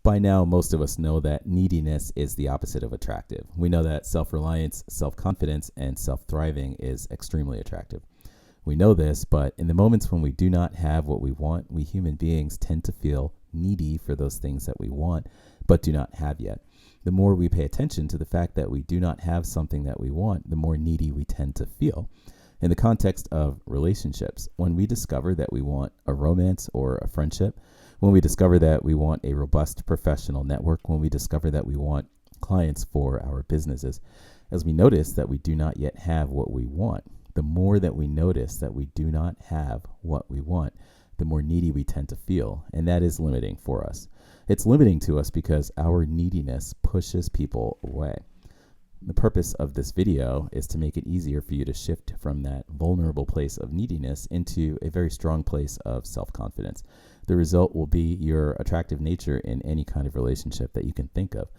By now, most of us know that neediness is the opposite of attractive. We know that self-reliance, self-confidence, and self-thriving is extremely attractive. We know this, but in the moments when we do not have what we want, we human beings tend to feel needy for those things that we want, but do not have yet. The more we pay attention to the fact that we do not have something that we want, the more needy we tend to feel. In the context of relationships, when we discover that we want a romance or a friendship, when we discover that we want a robust professional network, when we discover that we want clients for our businesses, as we notice that we do not yet have what we want, the more that we notice that we do not have what we want, the more needy we tend to feel, and that is limiting for us. It's limiting to us because our neediness pushes people away. The purpose of this video is to make it easier for you to shift from that vulnerable place of neediness into a very strong place of self-confidence. The result will be your attractive nature in any kind of relationship that you can think of.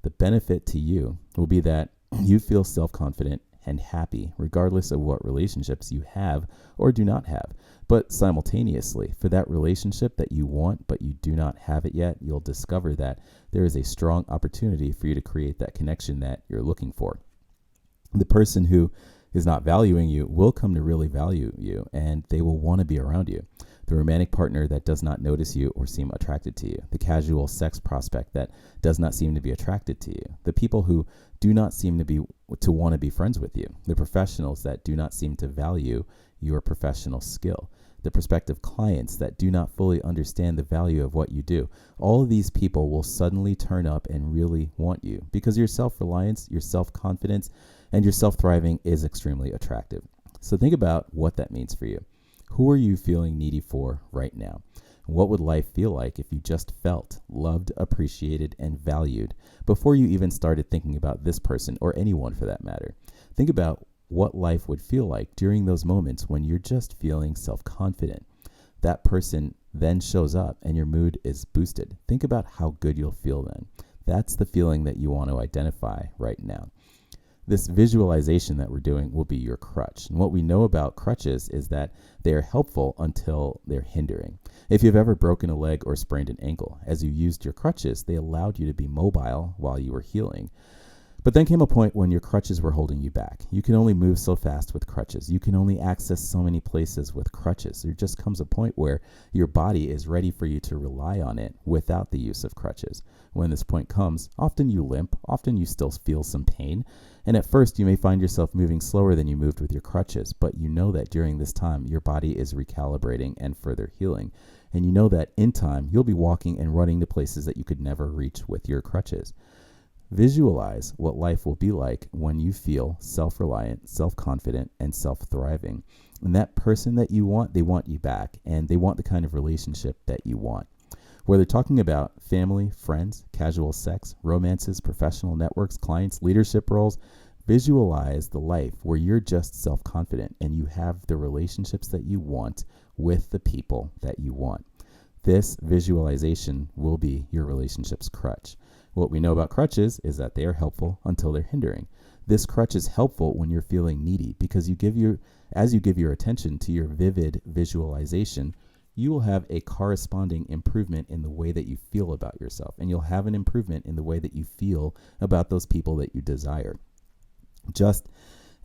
The benefit to you will be that you feel self-confident and happy regardless of what relationships you have or do not have. But simultaneously, for that relationship that you want but you do not have it yet, you'll discover that there is a strong opportunity for you to create that connection that you're looking for. The person who is not valuing you will come to really value you, and they will want to be around you. The romantic partner that does not notice you or seem attracted to you, the casual sex prospect that does not seem to be attracted to you, the people who do not seem to want to be friends with you, the professionals that do not seem to value your professional skill, the prospective clients that do not fully understand the value of what you do. All of these people will suddenly turn up and really want you because your self-reliance, your self-confidence, and your self-thriving is extremely attractive. So think about what that means for you. Who are you feeling needy for right now? What would life feel like if you just felt loved, appreciated, and valued before you even started thinking about this person or anyone for that matter? Think about what life would feel like during those moments when you're just feeling self-confident. That person then shows up and your mood is boosted. Think about how good you'll feel then. That's the feeling that you want to identify right now. This visualization that we're doing will be your crutch. And what we know about crutches is that they are helpful until they're hindering. If you've ever broken a leg or sprained an ankle, as you used your crutches, they allowed you to be mobile while you were healing. But then came a point when your crutches were holding you back. You can only move so fast with crutches. You can only access so many places with crutches. There just comes a point where your body is ready for you to rely on it without the use of crutches. When this point comes, often you limp, often you still feel some pain, and at first you may find yourself moving slower than you moved with your crutches, but you know that during this time your body is recalibrating and further healing. And you know that in time you'll be walking and running to places that you could never reach with your crutches. Visualize what life will be like when you feel self-reliant, self-confident, and self-thriving. And that person that you want, they want you back, and they want the kind of relationship that you want. Whether talking about family, friends, casual sex, romances, professional networks, clients, leadership roles, visualize the life where you're just self-confident and you have the relationships that you want with the people that you want. This visualization will be your relationship's crutch. What we know about crutches is that they are helpful until they're hindering. This crutch is helpful when you're feeling needy because as you give your attention to your vivid visualization, you will have a corresponding improvement in the way that you feel about yourself, and you'll have an improvement in the way that you feel about those people that you desire. Just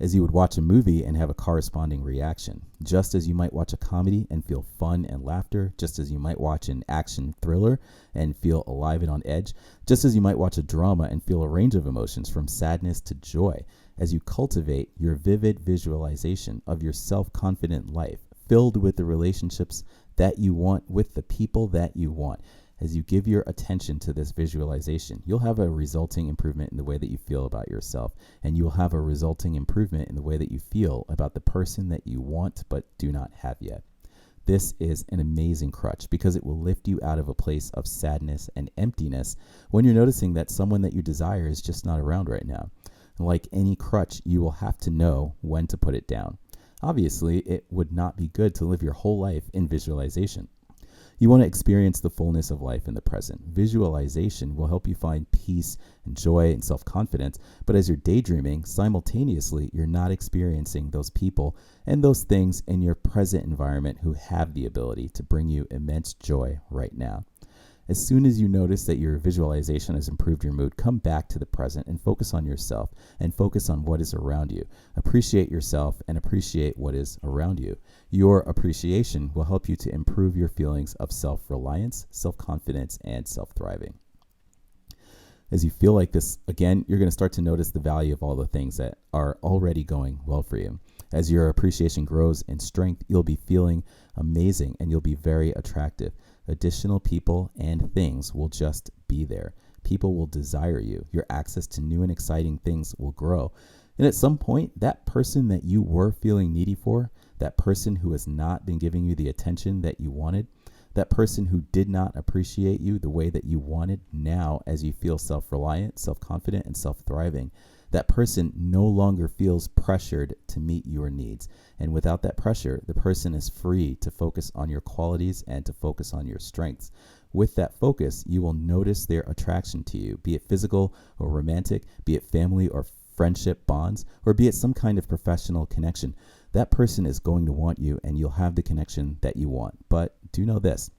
as you would watch a movie and have a corresponding reaction, just as you might watch a comedy and feel fun and laughter, just as you might watch an action thriller and feel alive and on edge, just as you might watch a drama and feel a range of emotions from sadness to joy, as you cultivate your vivid visualization of your self-confident life filled with the relationships that you want with the people that you want. As you give your attention to this visualization, you'll have a resulting improvement in the way that you feel about yourself, and you'll have a resulting improvement in the way that you feel about the person that you want but do not have yet. This is an amazing crutch because it will lift you out of a place of sadness and emptiness when you're noticing that someone that you desire is just not around right now. Like any crutch, you will have to know when to put it down. Obviously, it would not be good to live your whole life in visualization. You want to experience the fullness of life in the present. Visualization will help you find peace and joy and self-confidence, but as you're daydreaming, simultaneously, you're not experiencing those people and those things in your present environment who have the ability to bring you immense joy right now. As soon as you notice that your visualization has improved your mood, come back to the present and focus on yourself and focus on what is around you. Appreciate yourself and appreciate what is around you. Your appreciation will help you to improve your feelings of self-reliance, self-confidence, and self-thriving. As you feel like this, again, you're going to start to notice the value of all the things that are already going well for you. As your appreciation grows in strength, you'll be feeling amazing and you'll be very attractive. Additional people and things will just be there. People will desire you. Your access to new and exciting things will grow. And at some point, that person that you were feeling needy for, that person who has not been giving you the attention that you wanted, that person who did not appreciate you the way that you wanted, now as you feel self-reliant, self-confident, and self-thriving, that person no longer feels pressured to meet your needs. And without that pressure, the person is free to focus on your qualities and to focus on your strengths. With that focus, you will notice their attraction to you, be it physical or romantic, be it family or friendship bonds, or be it some kind of professional connection. That person is going to want you and you'll have the connection that you want. But do know this,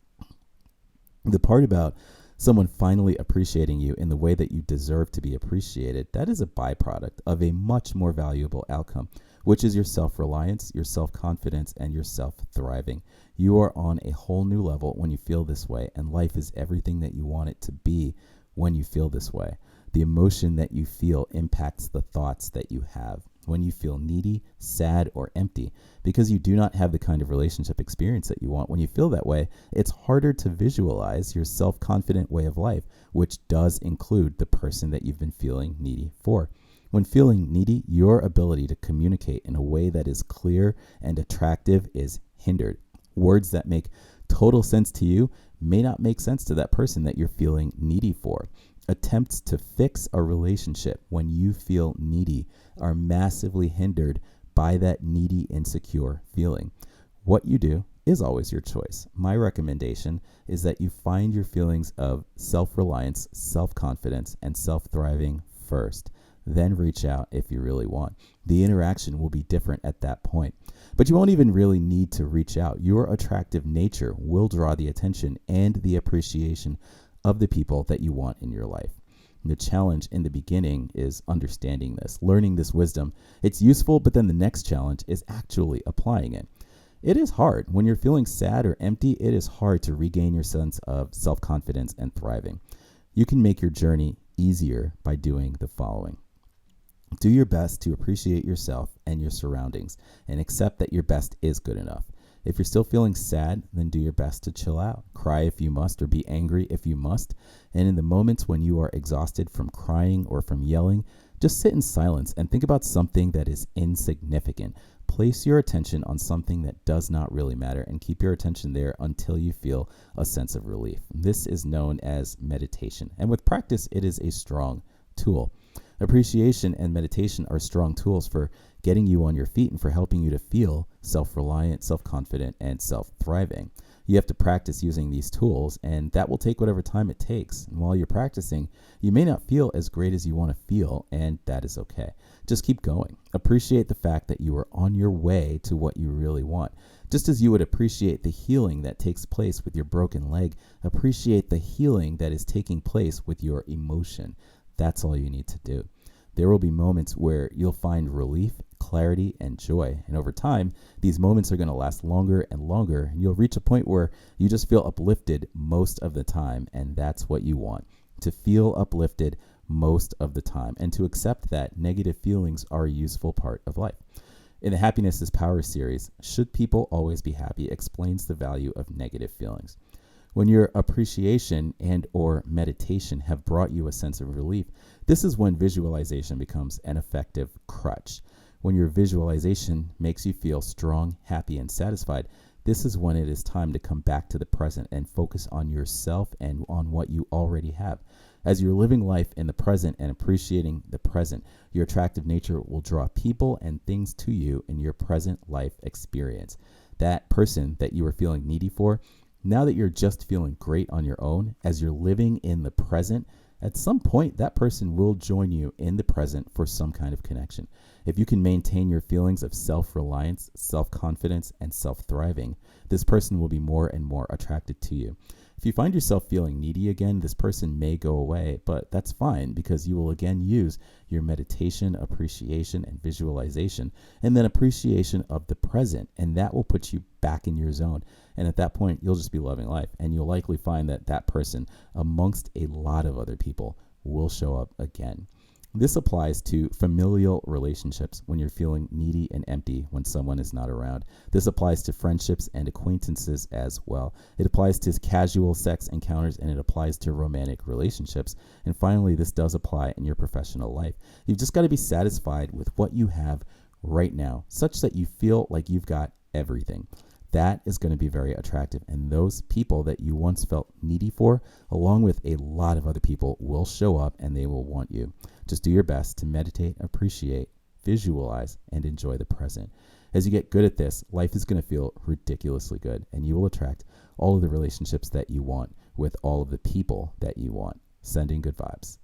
the part about someone finally appreciating you in the way that you deserve to be appreciated, that is a byproduct of a much more valuable outcome, which is your self-reliance, your self-confidence, and your self-thriving. You are on a whole new level when you feel this way, and life is everything that you want it to be when you feel this way. The emotion that you feel impacts the thoughts that you have. When you feel needy, sad, or empty because you do not have the kind of relationship experience that you want, when you feel that way, it's harder to visualize your self-confident way of life, which does include the person that you've been feeling needy for. When feeling needy, your ability to communicate in a way that is clear and attractive is hindered. Words that make total sense to you may not make sense to that person that you're feeling needy for. Attempts to fix a relationship when you feel needy are massively hindered by that needy, insecure feeling. What you do is always your choice. My recommendation is that you find your feelings of self-reliance, self-confidence, and self-thriving first. Then reach out if you really want. The interaction will be different at that point. But you won't even really need to reach out. Your attractive nature will draw the attention and the appreciation of the people that you want in your life. The challenge in the beginning is understanding this, learning this wisdom. It's useful, but then the next challenge is actually applying it. It is hard. When you're feeling sad or empty, it is hard to regain your sense of self-confidence and thriving. You can make your journey easier by doing the following. Do your best to appreciate yourself and your surroundings and accept that your best is good enough. If you're still feeling sad, then do your best to chill out. Cry if you must, or be angry if you must. And in the moments when you are exhausted from crying or from yelling, just sit in silence and think about something that is insignificant. Place your attention on something that does not really matter and keep your attention there until you feel a sense of relief. This is known as meditation. And with practice, it is a strong tool. Appreciation and meditation are strong tools for getting you on your feet and for helping you to feel self-reliant, self-confident, and self-thriving. You have to practice using these tools, and that will take whatever time it takes. And while you're practicing, you may not feel as great as you want to feel, and that is okay. Just keep going. Appreciate the fact that you are on your way to what you really want. Just as you would appreciate the healing that takes place with your broken leg, appreciate the healing that is taking place with your emotion. That's all you need to do. There will be moments where you'll find relief, clarity, and joy. And over time, these moments are going to last longer and longer. And you'll reach a point where you just feel uplifted most of the time. And that's what you want, to feel uplifted most of the time and to accept that negative feelings are a useful part of life. In the Happiness is Power series, Should People Always Be Happy explains the value of negative feelings. When your appreciation and or meditation have brought you a sense of relief, this is when visualization becomes an effective crutch. When your visualization makes you feel strong, happy, and satisfied, this is when it is time to come back to the present and focus on yourself and on what you already have. As you're living life in the present and appreciating the present, your attractive nature will draw people and things to you in your present life experience. That person that you were feeling needy for, now that you're just feeling great on your own, as you're living in the present, at some point that person will join you in the present for some kind of connection. If you can maintain your feelings of self-reliance, self-confidence, and self-thriving, this person will be more and more attracted to you. If you find yourself feeling needy again, this person may go away, but that's fine because you will again use your meditation, appreciation, and visualization, and then appreciation of the present, and that will put you back in your zone. And at that point, you'll just be loving life, and you'll likely find that that person, amongst a lot of other people, will show up again. This applies to familial relationships when you're feeling needy and empty when someone is not around. This applies to friendships and acquaintances as well. It applies to casual sex encounters, and it applies to romantic relationships. And finally, this does apply in your professional life. You've just got to be satisfied with what you have right now, such that you feel like you've got everything. That is going to be very attractive. And those people that you once felt needy for, along with a lot of other people, will show up and they will want you. Just do your best to meditate, appreciate, visualize, and enjoy the present. As you get good at this, life is going to feel ridiculously good, and you will attract all of the relationships that you want with all of the people that you want. Sending good vibes.